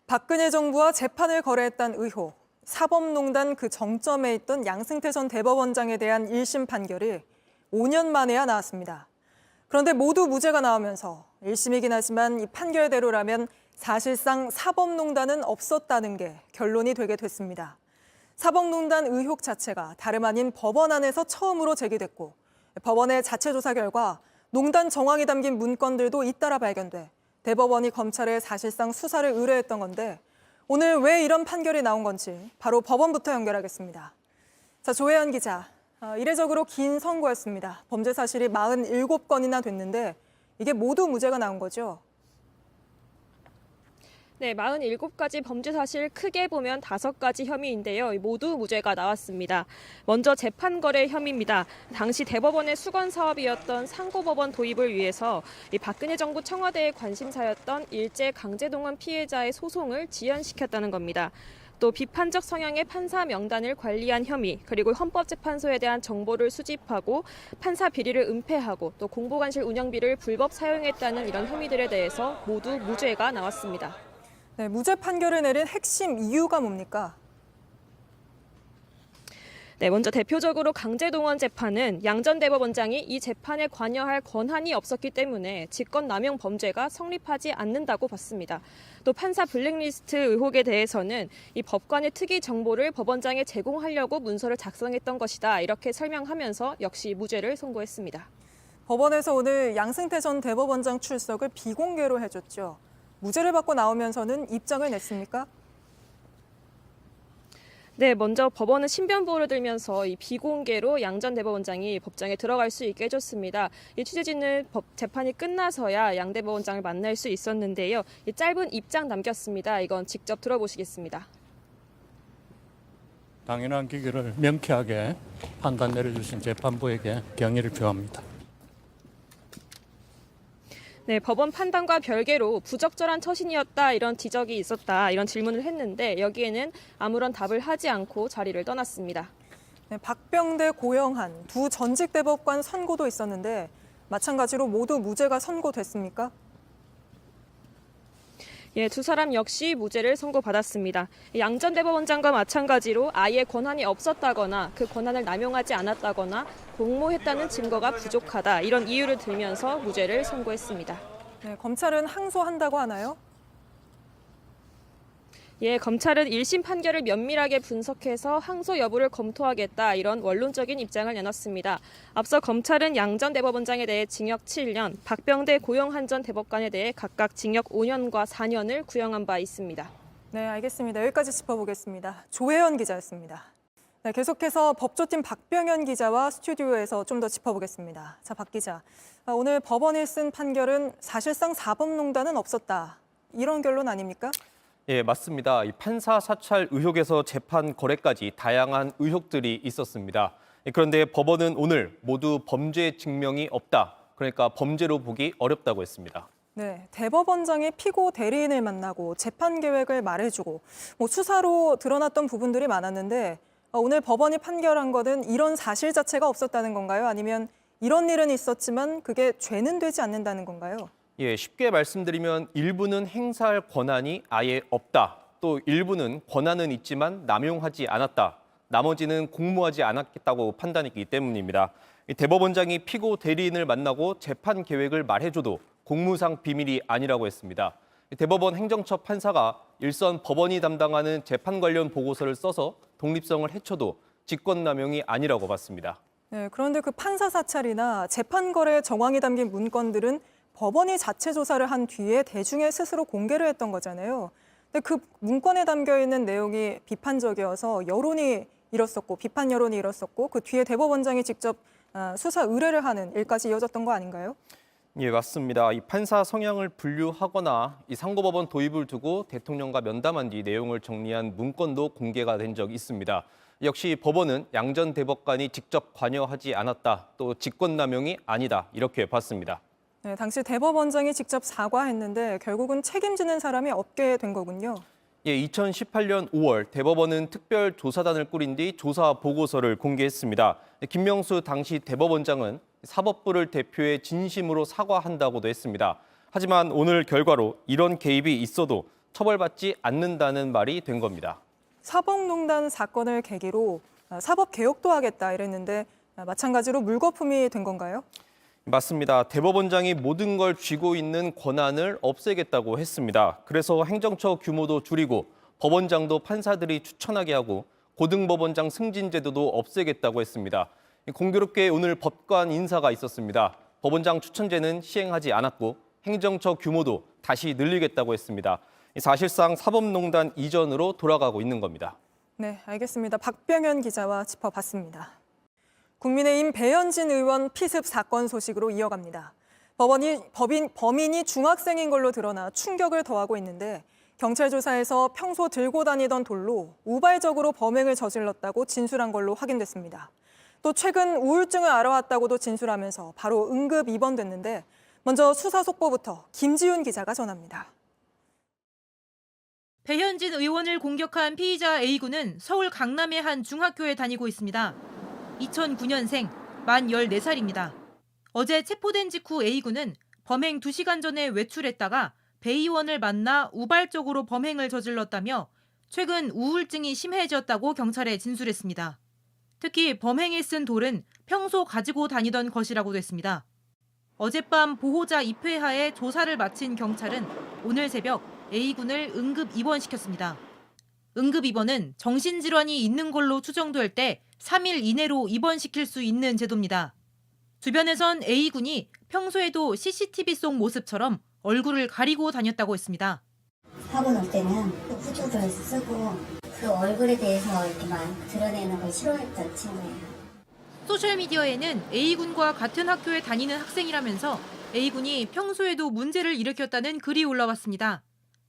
박근혜 정부와 재판을 거래했다는 의혹, 사법농단 그 정점에 있던 양승태 전 대법원장에 대한 1심 판결이 5년 만에야 나왔습니다. 그런데 모두 무죄가 나오면서 1심이긴 하지만 이 판결대로라면 사실상 사법농단은 없었다는 게 결론이 되게 됐습니다. 사법농단 의혹 자체가 다름 아닌 법원 안에서 처음으로 제기됐고 법원의 자체 조사 결과 농단 정황이 담긴 문건들도 잇따라 발견돼 대법원이 검찰에 사실상 수사를 의뢰했던 건데 오늘 왜 이런 판결이 나온 건지 바로 법원부터 연결하겠습니다. 자, 조혜연 기자. 이례적으로 긴 선고였습니다. 범죄 사실이 47건이나 됐는데 이게 모두 무죄가 나온 거죠? 네, 47가지 범죄 사실 크게 보면 5가지 혐의인데요. 모두 무죄가 나왔습니다. 먼저 재판 거래 혐의입니다. 당시 대법원의 수건 사업이었던 상고법원 도입을 위해서 이 박근혜 정부 청와대의 관심사였던 일제 강제동원 피해자의 소송을 지연시켰다는 겁니다. 또 비판적 성향의 판사 명단을 관리한 혐의, 그리고 헌법재판소에 대한 정보를 수집하고 판사 비리를 은폐하고 또 공보관실 운영비를 불법 사용했다는 이런 혐의들에 대해서 모두 무죄가 나왔습니다. 네, 무죄 판결을 내린 핵심 이유가 뭡니까? 네, 먼저 대표적으로 강제동원 재판은 양 전 대법원장이 이 재판에 관여할 권한이 없었기 때문에 직권남용 범죄가 성립하지 않는다고 봤습니다. 또 판사 블랙리스트 의혹에 대해서는 이 법관의 특이 정보를 법원장에 제공하려고 문서를 작성했던 것이다, 이렇게 설명하면서 역시 무죄를 선고했습니다. 법원에서 오늘 양승태 전 대법원장 출석을 비공개로 해줬죠. 무죄를 받고 나오면서는 입장을 냈습니까? 네, 먼저 법원은 신변보호를 들면서 이 비공개로 양 전 대법원장이 법정에 들어갈 수 있게 해줬습니다. 이 취재진은 재판이 끝나서야 양 대법원장을 만날 수 있었는데요. 이 짧은 입장 남겼습니다. 이건 직접 들어보시겠습니다. 당연한 기기를 명쾌하게 판단 내려주신 재판부에게 경의를 표합니다. 네, 법원 판단과 별개로 부적절한 처신이었다, 이런 지적이 있었다, 이런 질문을 했는데 여기에는 아무런 답을 하지 않고 자리를 떠났습니다. 네, 박병대, 고영한 두 전직 대법관 선고도 있었는데 마찬가지로 모두 무죄가 선고됐습니까? 예, 두 사람 역시 무죄를 선고받았습니다. 양 전 대법원장과 마찬가지로 아예 권한이 없었다거나 그 권한을 남용하지 않았다거나 공모했다는 증거가 부족하다, 이런 이유를 들면서 무죄를 선고했습니다. 네, 검찰은 항소한다고 하나요? 예, 검찰은 1심 판결을 면밀하게 분석해서 항소 여부를 검토하겠다, 이런 원론적인 입장을 내놨습니다. 앞서 검찰은 양 전 대법원장에 대해 징역 7년, 박병대, 고영한 전 대법관에 대해 각각 징역 5년과 4년을 구형한 바 있습니다. 네, 알겠습니다. 여기까지 짚어보겠습니다. 조혜연 기자였습니다. 네, 계속해서 법조팀 박병현 기자와 스튜디오에서 좀 더 짚어보겠습니다. 자, 박 기자. 오늘 법원이 쓴 판결은 사실상 사법농단은 없었다, 이런 결론 아닙니까? 예, 맞습니다. 이 판사 사찰 의혹에서 재판 거래까지 다양한 의혹들이 있었습니다. 그런데 법원은 오늘 모두 범죄 증명이 없다, 그러니까 범죄로 보기 어렵다고 했습니다. 네, 대법원장이 피고 대리인을 만나고 재판 계획을 말해주고 수사로 드러났던 부분들이 많았는데 오늘 법원이 판결한 것은 이런 사실 자체가 없었다는 건가요? 아니면 이런 일은 있었지만 그게 죄는 되지 않는다는 건가요? 예, 쉽게 말씀드리면 일부는 행사할 권한이 아예 없다, 또 일부는 권한은 있지만 남용하지 않았다, 나머지는 공모하지 않았겠다고 판단했기 때문입니다. 대법원장이 피고 대리인을 만나고 재판 계획을 말해줘도 공무상 비밀이 아니라고 했습니다. 대법원 행정처 판사가 일선 법원이 담당하는 재판 관련 보고서를 써서 독립성을 해쳐도 직권남용이 아니라고 봤습니다. 네, 그런데 그 판사 사찰이나 재판 거래 정황이 담긴 문건들은 법원이 자체 조사를 한 뒤에 대중에 스스로 공개를 했던 거잖아요. 근데 그 문건에 담겨 있는 내용이 비판적이어서 여론이 일었었고 비판 여론이 일었었고 그 뒤에 대법원장이 직접 수사 의뢰를 하는 일까지 이어졌던 거 아닌가요? 예, 맞습니다. 이 판사 성향을 분류하거나 이 상고법원 도입을 두고 대통령과 면담한 뒤 내용을 정리한 문건도 공개가 된 적이 있습니다. 역시 법원은 양 전 대법관이 직접 관여하지 않았다, 또 직권남용이 아니다, 이렇게 봤습니다. 네, 당시 대법원장이 직접 사과했는데 결국은 책임지는 사람이 없게 된 거군요. 예, 2018년 5월 대법원은 특별조사단을 꾸린 뒤 조사 보고서를 공개했습니다. 김명수 당시 대법원장은 사법부를 대표해 진심으로 사과한다고도 했습니다. 하지만 오늘 결과로 이런 개입이 있어도 처벌받지 않는다는 말이 된 겁니다. 사법농단 사건을 계기로 사법개혁도 하겠다 이랬는데 마찬가지로 물거품이 된 건가요? 맞습니다. 대법원장이 모든 걸 쥐고 있는 권한을 없애겠다고 했습니다. 그래서 행정처 규모도 줄이고 법원장도 판사들이 추천하게 하고 고등법원장 승진 제도도 없애겠다고 했습니다. 공교롭게 오늘 법관 인사가 있었습니다. 법원장 추천제는 시행하지 않았고 행정처 규모도 다시 늘리겠다고 했습니다. 사실상 사법농단 이전으로 돌아가고 있는 겁니다. 네, 알겠습니다. 박병현 기자와 짚어봤습니다. 국민의힘 배현진 의원 피습 사건 소식으로 이어갑니다. 범인이 중학생인 걸로 드러나 충격을 더하고 있는데 경찰 조사에서 평소 들고 다니던 돌로 우발적으로 범행을 저질렀다고 진술한 걸로 확인됐습니다. 또 최근 우울증을 앓아왔다고도 진술하면서 바로 응급 입원됐는데 먼저 수사 속보부터 김지훈 기자가 전합니다. 배현진 의원을 공격한 피의자 A군은 서울 강남의 한 중학교에 다니고 있습니다. 2009년생, 만 14살입니다. 어제 체포된 직후 A군은 범행 2시간 전에 외출했다가 배 의원을 만나 우발적으로 범행을 저질렀다며 최근 우울증이 심해졌다고 경찰에 진술했습니다. 특히 범행에 쓴 돌은 평소 가지고 다니던 것이라고도 했습니다. 어젯밤 보호자 입회하에 조사를 마친 경찰은 오늘 새벽 A군을 응급 입원시켰습니다. 응급 입원은 정신질환이 있는 걸로 추정될 때 3일 이내로 입원시킬 수 있는 제도입니다. 주변에선 A군이 평소에도 CCTV 속 모습처럼 얼굴을 가리고 다녔다고 했습니다. 하고 날 때는 후주를 쓰고 그 얼굴에 대해서 이렇게 막 드러내는 걸 싫어했던 친구예요. 소셜미디어에는 A군과 같은 학교에 다니는 학생이라면서 A군이 평소에도 문제를 일으켰다는 글이 올라왔습니다.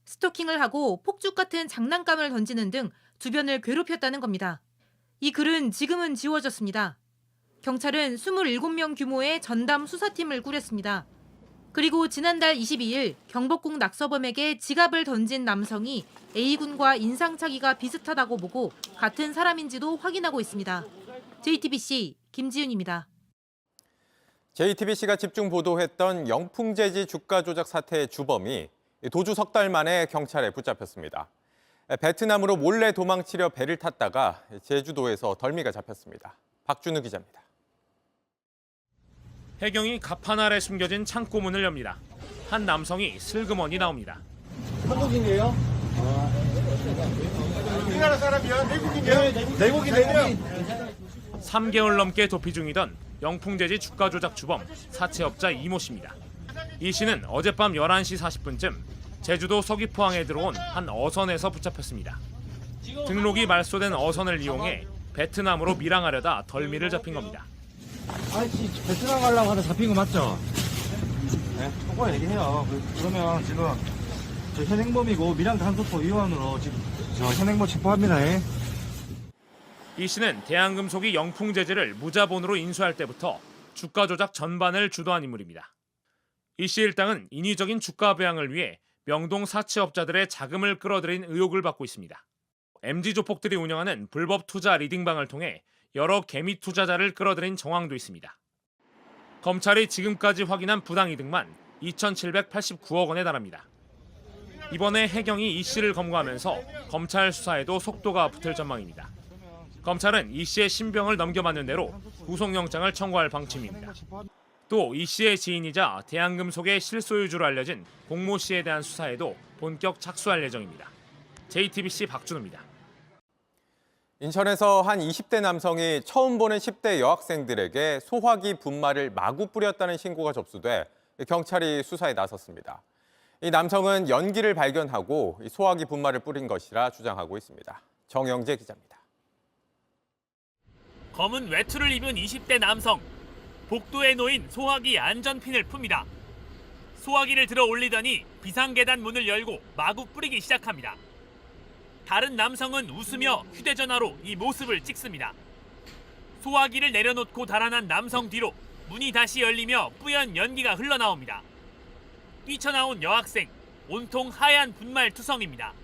스토킹을 하고 폭죽 같은 장난감을 던지는 등 주변을 괴롭혔다는 겁니다. 이 글은 지금은 지워졌습니다. 경찰은 27명 규모의 전담 수사팀을 꾸렸습니다. 그리고 지난달 22일 경복궁 낙서범에게 지갑을 던진 남성이 A군과 인상착의가 비슷하다고 보고 같은 사람인지도 확인하고 있습니다. JTBC 김지윤입니다. JTBC가 집중 보도했던 영풍재지 주가 조작 사태의 주범이 도주 석 달 만에 경찰에 붙잡혔습니다. 베트남으로 몰래 도망치려 배를 탔다가 제주도에서 덜미가 잡혔습니다. 박준우 기자입니다. 해경이 갑판 아래 숨겨진 창고 문을 엽니다. 한 남성이 슬그머니 나옵니다. 한국인이에요? 우리나라 사람이야? 내국인이야? 내국인. 3개월 넘게 도피 중이던 영풍재지 주가 조작 주범 사채업자 이모 씨입니다. 이 씨는 어젯밤 11시 40분쯤 제주도 서귀포항에 들어온 한 어선에서 붙잡혔습니다. 등록이 말소된 어선을 이용해 베트남으로 밀항하려다 덜미를 잡힌 겁니다. 아저씨 베트남 가려고 하다 잡힌 거 맞죠? 네, 통과 얘기해요. 그러면 지금 저 현행범이고 밀양 단속법 위반으로 지금 저 현행범 체포합니다. 이 씨는 대한금속이 영풍재지를 무자본으로 인수할 때부터 주가 조작 전반을 주도한 인물입니다. 이 씨 일당은 인위적인 주가 배양을 위해 명동 사채업자들의 자금을 끌어들인 의혹을 받고 있습니다. MZ조폭들이 운영하는 불법 투자 리딩방을 통해 여러 개미 투자자를 끌어들인 정황도 있습니다. 검찰이 지금까지 확인한 부당이득만 2,789억 원에 달합니다. 이번에 해경이 이 씨를 검거하면서 검찰 수사에도 속도가 붙을 전망입니다. 검찰은 이 씨의 신병을 넘겨받는 대로 구속영장을 청구할 방침입니다. 또 이 씨의 지인이자 대한금속의 실소유주로 알려진 공모 씨에 대한 수사에도 본격 착수할 예정입니다. JTBC 박준호입니다. 인천에서 한 20대 남성이 처음 보는 10대 여학생들에게 소화기 분말을 마구 뿌렸다는 신고가 접수돼 경찰이 수사에 나섰습니다. 이 남성은 연기를 발견하고 소화기 분말을 뿌린 것이라 주장하고 있습니다. 정영재 기자입니다. 검은 외투를 입은 20대 남성. 복도에 놓인 소화기 안전핀을 풉니다. 소화기를 들어 올리더니 비상계단 문을 열고 마구 뿌리기 시작합니다. 다른 남성은 웃으며 휴대전화로 이 모습을 찍습니다. 소화기를 내려놓고 달아난 남성 뒤로 문이 다시 열리며 뿌연 연기가 흘러나옵니다. 뛰쳐나온 여학생, 온통 하얀 분말 투성입니다.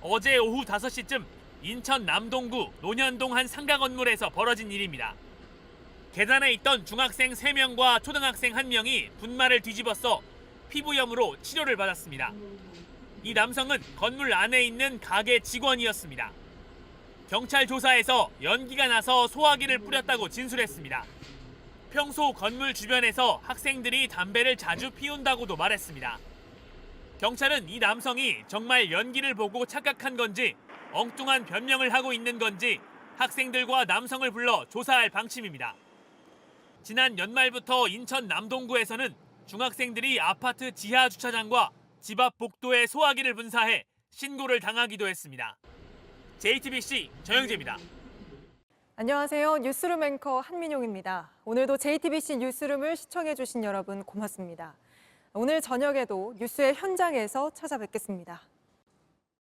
어제 오후 5시쯤 인천 남동구 논현동 한 상가 건물에서 벌어진 일입니다. 계단에 있던 중학생 3명과 초등학생 1명이 분말을 뒤집어서 피부염으로 치료를 받았습니다. 이 남성은 건물 안에 있는 가게 직원이었습니다. 경찰 조사에서 연기가 나서 소화기를 뿌렸다고 진술했습니다. 평소 건물 주변에서 학생들이 담배를 자주 피운다고도 말했습니다. 경찰은 이 남성이 정말 연기를 보고 착각한 건지 엉뚱한 변명을 하고 있는 건지 학생들과 남성을 불러 조사할 방침입니다. 지난 연말부터 인천 남동구에서는 중학생들이 아파트 지하 주차장과 집 앞 복도에 소화기를 분사해 신고를 당하기도 했습니다. JTBC 정영재입니다. 안녕하세요. 뉴스룸 앵커 한민용입니다. 오늘도 JTBC 뉴스룸을 시청해주신 여러분 고맙습니다. 오늘 저녁에도 뉴스의 현장에서 찾아뵙겠습니다.